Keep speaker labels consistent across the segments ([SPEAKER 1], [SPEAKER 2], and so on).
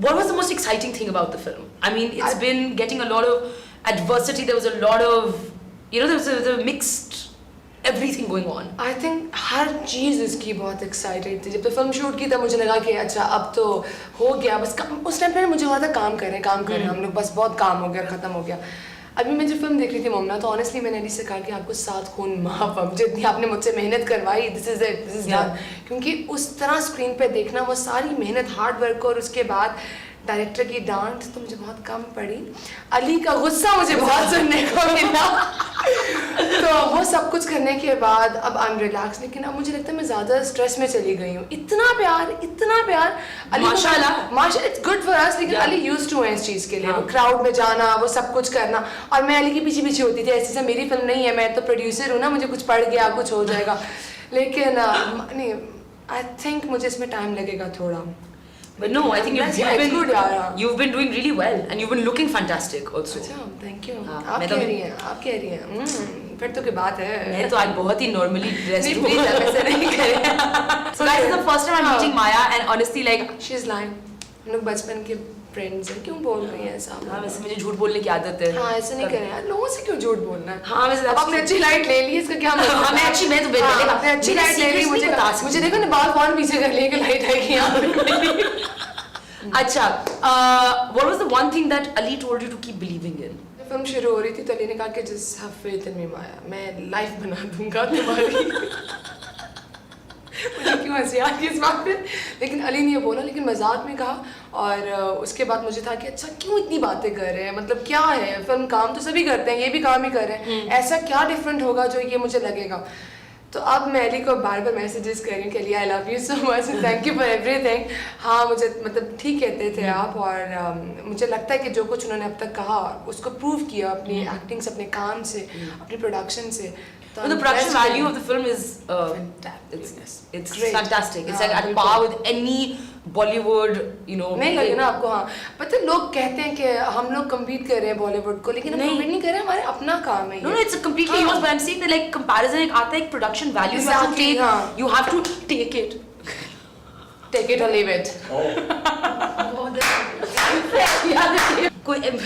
[SPEAKER 1] What was the most exciting thing about the film? I mean, it's been getting a lot of adversity. There was a lot of, there was a mixed everything going on.
[SPEAKER 2] I think हर चीज़ उसकी बहुत excited थी. जब तो film shoot की तब मुझे लगा कि अच्छा अब तो हो गया बस उस टाइम पे मुझे लगा था काम करें हम लोग बस बहुत काम हो गया ख़त्म हो गया. अभी मैं जब फिल्म देख रही थी मोमना तो ऑनेस्टली मैंने अली से कहा कि आपको 7 खून माफ अब जितनी आपने मुझसे मेहनत करवाई दिस इज डन. क्योंकि उस तरह स्क्रीन पे देखना वो सारी मेहनत हार्ड वर्क और उसके बाद डायरेक्टर की डांट तो मुझे बहुत कम पड़ी. अली का गुस्सा मुझे बहुत सुनने को मिला. तो वो सब कुछ करने के बाद अब आई एम रिलैक्स. लेकिन अब मुझे लगता है मैं ज़्यादा स्ट्रेस में चली गई हूँ. इतना प्यार अली माशाल्लाह इट्स गुड फॉर अस. लेकिन अली यूज्ड टू है इस चीज़ के लिए. वो क्राउड में जाना वो सब कुछ करना और मैं अली के पीछे होती थी ऐसे से मेरी फिल्म नहीं है मैं तो प्रोड्यूसर हूँ ना मुझे कुछ पड़ गया कुछ हो जाएगा. लेकिन नहीं आई थिंक मुझे इसमें टाइम लगेगा थोड़ा.
[SPEAKER 1] But no, I think you've been doing really well and you've been looking fantastic also.
[SPEAKER 2] अच्छा, thank you. आप कह रही हैं. फिर तो क्या बात है.
[SPEAKER 1] मैं तो आज बहुत ही normally dressed हूँ. ऐसे नहीं करें. So guys, this is the first time I'm meeting Maya and honestly like
[SPEAKER 2] she's lying. हम लोग बचपन के फ्रेंड्स हैं. क्यों बोल रही हैं ऐसा?
[SPEAKER 1] हाँ वैसे मुझे झूठ बोलने की आदत है.
[SPEAKER 2] हाँ ऐसे नहीं करें यार. लोगों से क्यों झूठ बोलना है?
[SPEAKER 1] हाँ वैसे
[SPEAKER 2] आपने अच्छी लाइट ले ली इसका क्या मतलब?
[SPEAKER 1] हाँ मैं तो बेहतर
[SPEAKER 2] आपने अच्छी लाइट ले ली मुझे देखो ना बाल कौन पीछे कर लिए कि लाइट आएगी यहाँ.
[SPEAKER 1] अच्छा what was the one thing that Ali told you to keep believing in?
[SPEAKER 2] जब फिल्म शुरू हो रही थी तो अली ने कहा कि just have faith in me माया. मैं लाइफ बना दूंगा तुम्हारी. मुझे क्यों हंसी आ रही है इस बात पे. लेकिन अली ने ये बोला लेकिन मजाक में कहा. और उसके बाद मुझे था कि अच्छा क्यों इतनी बातें कर रहे हैं मतलब क्या है फिल्म काम तो सभी करते हैं ये भी काम ही कर रहे हैं. ऐसा क्या डिफरेंट होगा जो ये मुझे लगेगा. तो अब मैं अली को बार बार मैसेजेस कर रही हूँ कि Ali I love you so much thank you for everything. हाँ मुझे मतलब ठीक कहते थे आप. और मुझे लगता है कि जो कुछ उन्होंने अब तक कहा उसको प्रूव किया अपनी एक्टिंग से अपने काम से अपनी प्रोडक्शन से.
[SPEAKER 1] But the production value of the film is it's fantastic. It's like at par with any Bollywood,
[SPEAKER 2] नहीं लगे ना आपको. हाँ पता है लोग कहते हैं कि हम लोग compete कर रहे हैं बॉलीवुड को लेकिन हम compete नहीं कर रहे हैं. हमारे अपना काम है.
[SPEAKER 1] No, it's a completely yours. But I'm saying that like comparison एक आता है एक production value.
[SPEAKER 2] Exactly.
[SPEAKER 1] You have to take it.
[SPEAKER 2] Take it or leave it.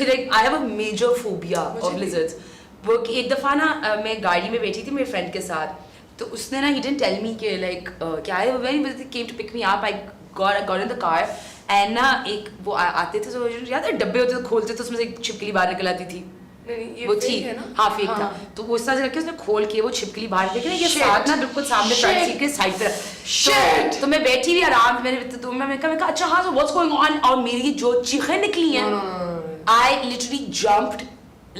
[SPEAKER 1] Like I have a major phobia of lizards. वो एक दफ़ा ना मैं गाड़ी में बैठी थी मेरे फ्रेंड के साथ तो उसने ना he didn't tell me कि like क्या है when he came to pick me up I got in the car and ना एक वो आते थे तो याद है डब्बे होते तो खोलते तो उसमें से एक छिपकली बाहर निकल आती थी.
[SPEAKER 2] वो
[SPEAKER 1] थी हाँ फेक था. तो वो इस तरह से करके उसने खोल के वो छिपकली बाहर फेंकी ना ये साथ ना बिल्कुल सामने फ्रंट सीट के साइड पे. तो मैं बैठी हुई आराम से तो मैंने कहा अच्छा हाँ so what's going on और मेरी जो चीखें निकली हैं I literally jumped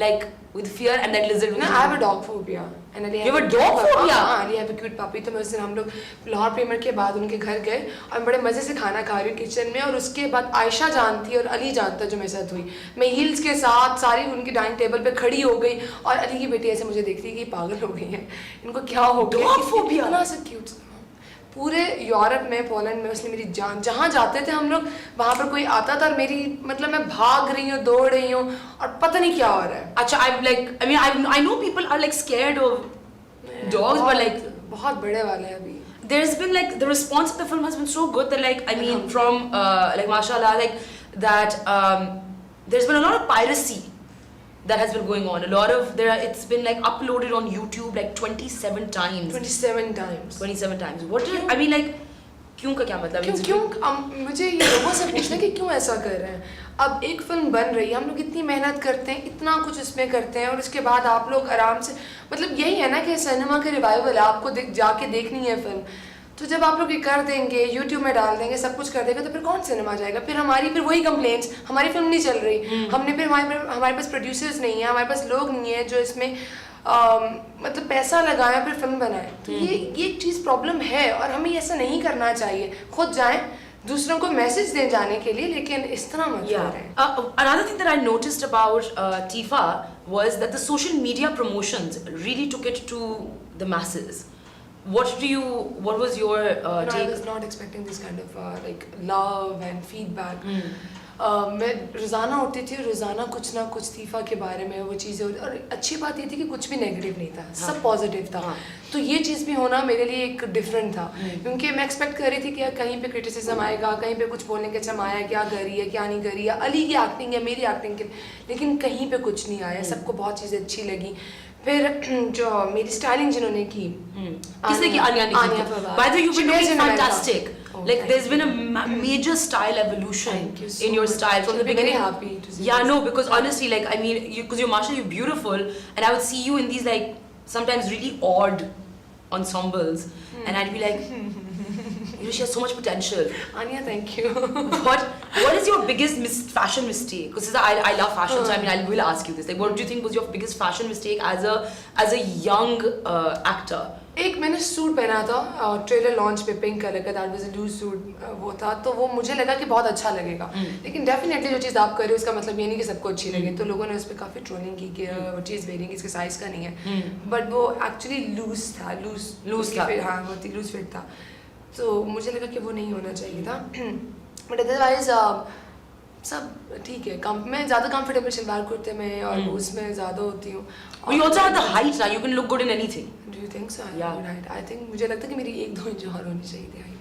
[SPEAKER 1] like with fear and that lizard.
[SPEAKER 2] No, I have a dog phobia. And
[SPEAKER 1] you have a dog phobia?
[SPEAKER 2] हाँ, I have a cute puppy. तो मैं उस दिन हम लोग लाहौर प्रीमियर के बाद उनके घर गए और बड़े मज़े से खाना खा रही हूँ किचन में. और उसके बाद आयशा जानती और अली जानता जो मेरे साथ हुई. मैं हील्स के साथ सारी उनकी डाइनिंग टेबल पे खड़ी हो गई और अली की बेटी ऐसे मुझे देखती है कि पागल हो गई है इनको क्या हो गया.
[SPEAKER 1] Dog phobia?
[SPEAKER 2] इतना सा क्यूट. पूरे यूरोप में पोलैंड में उसने मेरी जान जहाँ जाते थे हम लोग वहाँ पर कोई आता था और मेरी मतलब मैं भाग रही हूँ दौड़ रही हूँ और पता नहीं क्या हो रहा है.
[SPEAKER 1] अच्छा I know people are like scared of dogs but like
[SPEAKER 2] बहुत बड़े वाले हैं अभी.
[SPEAKER 1] There's been like the response of the film has been so good that like I mean from like mashallah like that there's been a lot of piracy that has been going on. It's been like uploaded on YouTube like 27 times.
[SPEAKER 2] 27 times.
[SPEAKER 1] 27 times. What is I mean like क्यों का क्या मतलब?
[SPEAKER 2] क्यों मुझे ये लोगों से पूछना कि क्यों ऐसा कर रहे हैं. अब एक फिल्म बन रही है हम लोग इतनी मेहनत करते हैं इतना कुछ इसमें करते हैं और उसके बाद आप लोग आराम से मतलब यही है ना कि सिनेमा का रिवाइवल है आपको जाके देखनी है फिल्म. तो जब आप लोग ये कर देंगे YouTube में डाल देंगे सब कुछ कर देंगे तो फिर कौन सिनेमा जाएगा. फिर वही कंप्लेंट्स हमारी फिल्म नहीं चल रही. हमारे पास प्रोड्यूसर्स नहीं है हमारे पास लोग नहीं है जो इसमें मतलब पैसा लगाएं फिर फिल्म बनाएं. तो ये एक चीज़ प्रॉब्लम है और हमें ऐसा नहीं करना चाहिए. खुद जाएं दूसरों को मैसेज दें जाने के लिए लेकिन इस तरह मत करें.
[SPEAKER 1] Another thing that I noticed about Tifa was that the social media promotions really took it to the masses. What was your take?
[SPEAKER 2] I was not expecting this kind of like love and feedback. मैं रोज़ाना उठती थी और रोज़ाना कुछ ना कुछ तीफ़ा के बारे में वो चीज़ें और अच्छी बात ये थी कि कुछ भी नेगेटिव नहीं था, सब पॉजिटिव था। तो ये चीज़ भी होना मेरे लिए एक डिफरेंट था, क्योंकि मैं एक्सपेक्ट कर रही थी कि यार कहीं पे क्रिटिसिज्म आएगा, कहीं पे कुछ बोलने के अच्छा माया क्या कर रही है क्या नहीं कर रही है, अली की एक्टिंग है मेरी एक्टिंग की, लेकिन कहीं पे कुछ नहीं आया, सबको बहुत चीज़ें अच्छी लगी। फिर जो मेरी स्टाइलिंग जिन्होंने की,
[SPEAKER 1] किसने की? आनिया ने की। By the way, you've been looking fantastic. Like there's been a major style evolution in your style from the beginning.
[SPEAKER 2] Very happy to see.
[SPEAKER 1] Yeah, no, because honestly, like I mean, because you're Masha, you're beautiful, and I would see you in these like sometimes really odd ensembles, and I'd be like, you know, she has so much potential.
[SPEAKER 2] Anya, thank you.
[SPEAKER 1] What is your biggest fashion mistake? Because I love fashion, so I mean, I will ask you this. Like, what do you think was your biggest fashion mistake as a young actor?
[SPEAKER 2] एक मैंने suit पहना था trailer launch पे, pink colour का, that was a loose suit वो था, तो वो मुझे लगा कि बहुत अच्छा लगेगा, लेकिन डेफिनेटली जो चीज़ आप कर रहे हो उसका मतलब ये नहीं कि सबको अच्छी लगे, तो लोगों ने उस पर काफ़ी ट्रोलिंग की कि वो चीज़ वेरिंग इसके साइज़ का नहीं है, बट वो एक्चुअली लूज था, लूज था, हाँ वो लूज फिट था, तो मुझे लगा कि वो नहीं होना चाहिए था, बट अदरवाइज सब ठीक है। मैं ज़्यादा कंफर्टेबल शलवार कुर्ते में और उसमें ज़्यादा होती हूँ।
[SPEAKER 1] You also have the height now. You can look good in anything.
[SPEAKER 2] Do you think so?
[SPEAKER 1] Yeah.
[SPEAKER 2] Right. I think मुझे लगता है कि मेरी 1-2 इंच और होनी चाहिए थी हाइट।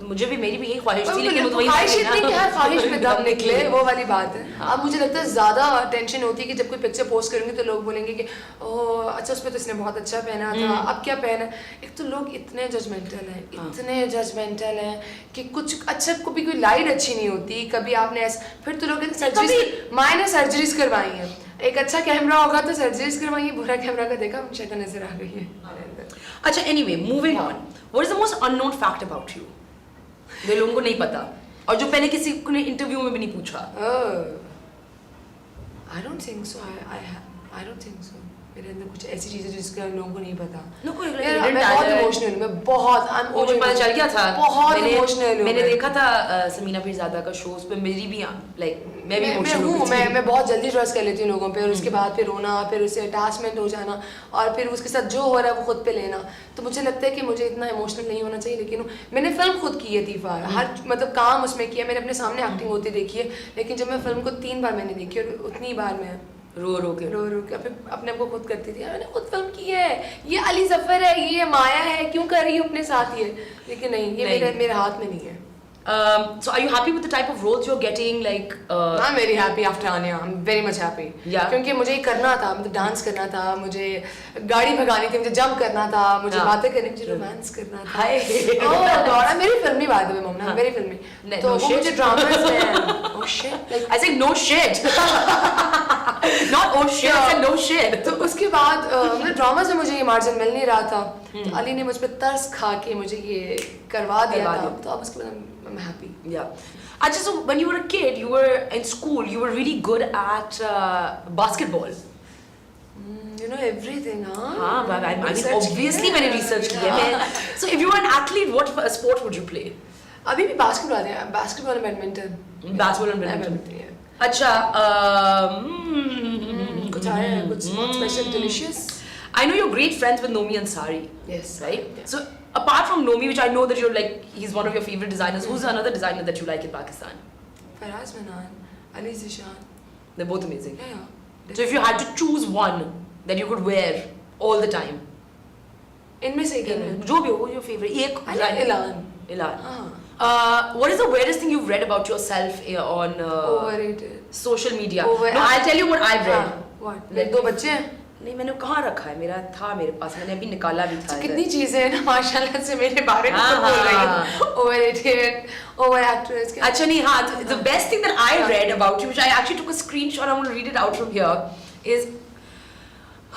[SPEAKER 1] मुझे भी मेरी भी यही ख्वाहिश थी, लेकिन वो तो वही
[SPEAKER 2] ख्वाहिश इतनी कि हर ख्वाहिश में दम निकले, वो वाली बात है।
[SPEAKER 1] हाँ।
[SPEAKER 2] अब मुझे लगता है ज़्यादा टेंशन होती है कि जब कोई पिक्चर पोस्ट करूँगी तो लोग बोलेंगे कि ओह अच्छा उस पर तो इसने बहुत अच्छा पहना था, अब क्या पहना। एक तो लोग इतने जजमेंटल हैं कि कुछ अच्छा, कभी कोई लाइट अच्छी नहीं होती, कभी आपने ऐसा, फिर तो लोग सर्जरीज, माँ ने सर्जरीज करवाई हैं, एक अच्छा कैमरा होगा तो सर्जरीज करवाई, बुरा कैमरा का देखा शक्ल नजर आ गई है।
[SPEAKER 1] अच्छा, anyway, moving on. What is the most unknown fact about you? जो लोगों को नहीं पता और जो पहले किसी ने इंटरव्यू में भी नहीं पूछा।
[SPEAKER 2] I don't think so. I don't think so. मेरे अंदर कुछ ऐसी चीजें जिसका लोगों को नहीं पता।
[SPEAKER 1] No, कोई
[SPEAKER 2] मैं बहुत इमोशनल हूँ, मैं बहुत
[SPEAKER 1] मुझे पता चल गया था,
[SPEAKER 2] बहुत इमोशनल हूँ।
[SPEAKER 1] मैंने देखा था समीना पीरज़ादा का शो, उस पे मेरी भी लाइक मैं भी इमोशनल हूँ।
[SPEAKER 2] मैं बहुत जल्दी ट्रस्ट कर लेती हूँ लोगों पे, और उसके बाद फिर रोना, फिर उससे अटैचमेंट हो जाना, और फिर उसके साथ जो हो रहा है वो खुद पे लेना, तो मुझे लगता है कि मुझे इतना इमोशनल नहीं होना चाहिए। लेकिन मैंने फिल्म खुद की है तीफा, हर मतलब काम उसमें किया, मैंने अपने सामने एक्टिंग होती देखी है, लेकिन जब मैं फिल्म को 3 बार मैंने देखी और उतनी बार मैं रो के अपने आप को खुद करती थी, मैंने खुद फिल्म की है, ये अली जफर है, ये माया है, क्यों कर रही हूँ अपने साथ ये, लेकिन नहीं, ये मेरे हाथ में नहीं है।
[SPEAKER 1] So are you happy with the type of roles you're getting? Like
[SPEAKER 2] I'm very happy after Anya. I'm very much happy.
[SPEAKER 1] Yeah.
[SPEAKER 2] क्योंकि मुझे ये करना था, मुझे डांस करना था, मुझे गाड़ी भगानी थी, मुझे जंप करना था, मुझे बातें करनी, मुझे रोमांस करना था।
[SPEAKER 1] हाय
[SPEAKER 2] ओह गॉड, मेरी फिल्मी बात है मम्मा, मेरी फिल्मी। तो वो मुझे ड्रामास में oh shit, like
[SPEAKER 1] I say no shit. Not oh shit, I said no shit.
[SPEAKER 2] तो उसके बाद मतलब ड्रामा से मुझे ये मार्जिन मिल नहीं रहा था, तो अली ने मुझ पे तरस खा के मुझे ये करवा दिया था, तो अब उसके बाद I'm happy.
[SPEAKER 1] Yeah. Actually, so when you were a kid, you were in school, you were really good at basketball.
[SPEAKER 2] You know everything, huh?
[SPEAKER 1] हाँ, I mean obviously मैंने research किया है। So if you were an athlete, what sport would you play?
[SPEAKER 2] अभी भी basketball है, basketball और badminton.
[SPEAKER 1] Basketball and badminton. अच्छा,
[SPEAKER 2] कुछ आया है, कुछ special, delicious?
[SPEAKER 1] I know you're great friends with Nomi Ansari.
[SPEAKER 2] Yes.
[SPEAKER 1] Right?
[SPEAKER 2] Yeah.
[SPEAKER 1] So apart from Nomi, which I know that you're like, he's one of your favorite designers, who's another designer that you like in Pakistan?
[SPEAKER 2] Faraz Manan, Ali Zishan.
[SPEAKER 1] They're both amazing.
[SPEAKER 2] Yeah.
[SPEAKER 1] So if you had to choose one that you could wear all the time,
[SPEAKER 2] इनमें से एक है,
[SPEAKER 1] जो भी हो, who's your favorite? एक
[SPEAKER 2] Ilan.
[SPEAKER 1] Ilan.
[SPEAKER 2] हाँ.
[SPEAKER 1] What is the weirdest thing you've read about yourself on
[SPEAKER 2] Overrated.
[SPEAKER 1] social media? No, I'll tell you what I've read.
[SPEAKER 2] What? मेरे 2 बच्चे हैं?
[SPEAKER 1] नहीं, मैंने कहाँ रखा है, मेरे पास, मैंने अभी निकाला भी था।
[SPEAKER 2] कितनी चीजें हैं ना माशाल्लाह से मेरे बारे में बोल रही हैं। Overrated, overactress.
[SPEAKER 1] अच्छा नहीं, हाँ, the best thing that I read about you, which I actually took a screenshot, I'm going to read it out from here, is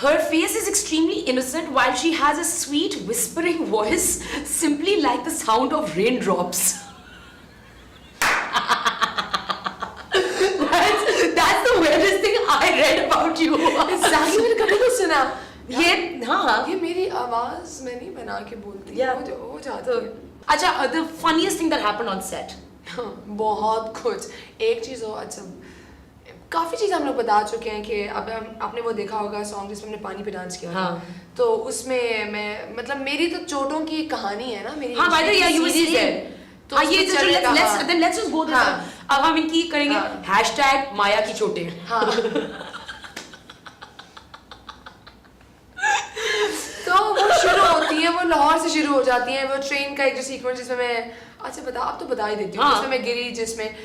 [SPEAKER 1] her face is extremely innocent while she has a sweet whispering voice, simply like the sound of raindrops. That's the weirdest thing I read about you.
[SPEAKER 2] Exactly, मैंने कभी नहीं सुना।
[SPEAKER 1] ये हाँ,
[SPEAKER 2] ये मेरी आवाज मैं नहीं बना के बोलती, हो जाती है।
[SPEAKER 1] अच्छा, the funniest thing that happened on set?
[SPEAKER 2] बहुत कुछ, एक चीज हो, अच्छा काफी चीज़ हम लोग बता चुके हैं कि अब आपने वो देखा होगा सॉन्ग जिसमें हमने पानी पे डांस किया।
[SPEAKER 1] हाँ.
[SPEAKER 2] तो उसमें मैं मतलब मेरी तो चोटों की कहानी है ना मेरी।
[SPEAKER 1] हाँ, by the way, you were saying
[SPEAKER 2] तो
[SPEAKER 1] हाँ, ये
[SPEAKER 2] उसमें चलेगा, हाँ।
[SPEAKER 1] let's just go there.
[SPEAKER 2] हाँ।
[SPEAKER 1] अब हम इनकी करेंगे
[SPEAKER 2] हाँ।
[SPEAKER 1] हैशटैग माया की चोटें.
[SPEAKER 2] हाँ तो वो शुरू होती है, वो लाहौर से शुरू हो जाती है, वो ट्रेन का एक जो सीक्वेंस जिसमें मैं, अच्छा बता, अब तो बता ही देती हूँ,
[SPEAKER 1] हाँ।
[SPEAKER 2] जिसमें मैं गिरी, जिसमें